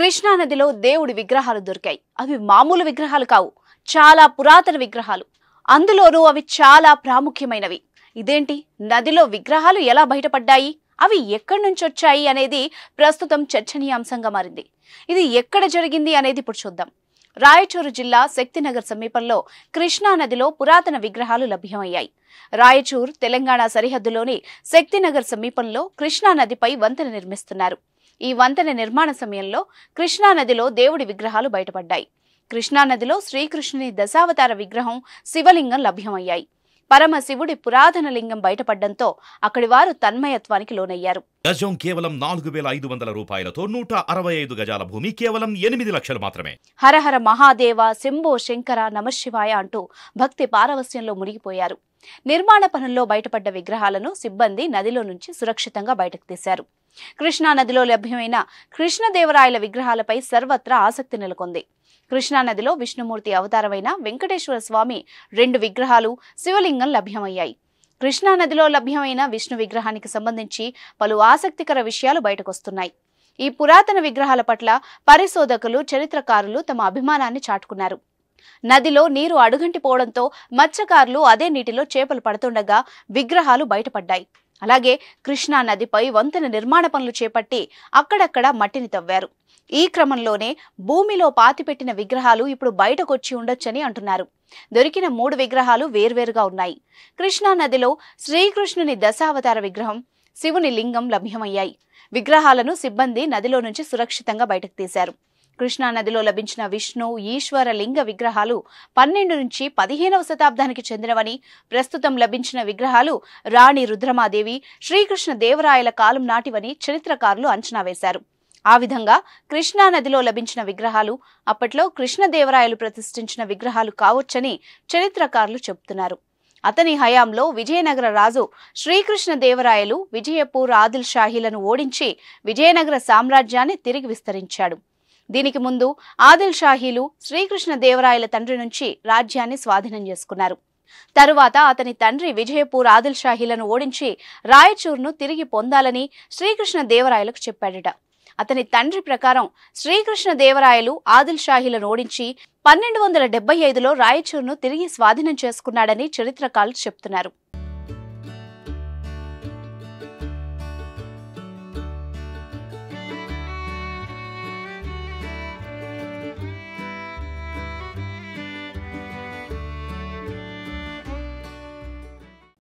కృష్ణా నదిలో దేవుడి విగ్రహాలు దొరికాయి. అవి మామూలు విగ్రహాలు కావు, చాలా పురాతన విగ్రహాలు. అందులోనూ అవి చాలా ప్రాముఖ్యమైనవి. ఇదేంటి, నదిలో విగ్రహాలు ఎలా బయటపడ్డాయి, అవి ఎక్కడి నుంచి వచ్చాయి అనేది ప్రస్తుతం చర్చనీయాంశంగా మారింది. ఇది ఎక్కడ జరిగింది అనేది ఇప్పుడు చూద్దాం. రాయచూరు జిల్లా శక్తినగర్ సమీపంలో కృష్ణా నదిలో పురాతన విగ్రహాలు లభ్యమయ్యాయి. రాయచూర్ తెలంగాణ సరిహద్దులోని శక్తినగర్ సమీపంలో కృష్ణా నదిపై వంతెన నిర్మిస్తున్నారు. ఈ వంతెన నిర్మాణ సమయంలో కృష్ణా నదిలో దేవుడి విగ్రహాలు బయటపడ్డాయి. కృష్ణా నదిలో శ్రీకృష్ణుని దశావతార విగ్రహం, శివలింగం లభ్యమయ్యాయి. పరమశివుడి పురాతన లింగం బయటపడడంతో అక్కడి వారు తన్మయత్వానికి లోనయ్యారు. గజం కేవలం 4,500 రూపాయలతో 165 గజాల భూమి కేవలం 8 లక్షలు మాత్రమే. హరహర మహాదేవ, శంభో శంకర, నమశివాయ అంటూ భక్తి పారవస్యంలో మునిగిపోయారు. నిర్మాణ పనుల్లో బయటపడ్డ విగ్రహాలను సిబ్బంది నదిలో నుంచి సురక్షితంగా బయటకు తీశారు. కృష్ణా నదిలో లభ్యమైన కృష్ణదేవరాయల విగ్రహాలపై సర్వత్రా ఆసక్తి నెలకొంది. కృష్ణా నదిలో విష్ణుమూర్తి అవతారమైన వెంకటేశ్వర స్వామి 2 విగ్రహాలు, శివలింగం లభ్యమయ్యాయి. కృష్ణా నదిలో లభ్యమైన విష్ణు విగ్రహానికి సంబంధించి పలు ఆసక్తికర విషయాలు బయటకొస్తున్నాయి. ఈ పురాతన విగ్రహాల పట్ల పరిశోధకులు, చరిత్రకారులు తమ అభిమానాన్ని చాటుకున్నారు. నదిలో నీరు అడుగంటిపోవడంతో మత్స్యకారులు అదే నీటిలో చేపలు పడుతుండగా విగ్రహాలు బయటపడ్డాయి. అలాగే కృష్ణా నదిపై వంతెన నిర్మాణ పనులు చేపట్టి అక్కడక్కడ మట్టిని తవ్వారు. ఈ క్రమంలోనే భూమిలో పాతిపెట్టిన విగ్రహాలు ఇప్పుడు బయటకొచ్చి ఉండొచ్చని అంటున్నారు. దొరికిన 3 విగ్రహాలు వేర్వేరుగా ఉన్నాయి. కృష్ణా నదిలో శ్రీకృష్ణుని దశావతార విగ్రహం, శివుని లింగం లభ్యమయ్యాయి. విగ్రహాలను సిబ్బంది నదిలో నుంచి సురక్షితంగా బయటకు తీశారు. కృష్ణా నదిలో లభించిన విష్ణు, ఈశ్వర లింగ విగ్రహాలు 12 నుంచి 15వ శతాబ్దానికి చెందినవని, ప్రస్తుతం లభించిన విగ్రహాలు రాణి రుద్రమాదేవి, శ్రీకృష్ణ దేవరాయల కాలం నాటివని చరిత్రకారులు అంచనా వేశారు. ఆ విధంగా కృష్ణా నదిలో లభించిన విగ్రహాలు అప్పట్లో కృష్ణదేవరాయలు ప్రతిష్ఠించిన విగ్రహాలు కావచ్చని చరిత్రకారులు చెబుతున్నారు. అతని హయాంలో విజయనగర రాజు శ్రీకృష్ణ దేవరాయలు విజయపూర్, ఆదిల్ షాహీలను ఓడించి విజయనగర సామ్రాజ్యాన్ని తిరిగి విస్తరించాడు. దీనికి ముందు ఆదిల్ షాహీలు శ్రీకృష్ణ దేవరాయల తండ్రి నుంచి రాజ్యాన్ని స్వాధీనం చేసుకున్నారు. తరువాత అతని తండ్రి విజయపూర్, ఆదిల్ షాహీలను ఓడించి రాయచూర్ను తిరిగి పొందాలని శ్రీకృష్ణ దేవరాయలకు చెప్పాడట. అతని తండ్రి ప్రకారం శ్రీకృష్ణ దేవరాయలు ఆదిల్ షాహీలను ఓడించి 1275లో రాయచూర్ను తిరిగి స్వాధీనం చేసుకున్నాడని చరిత్రకారులు చెప్తున్నారు.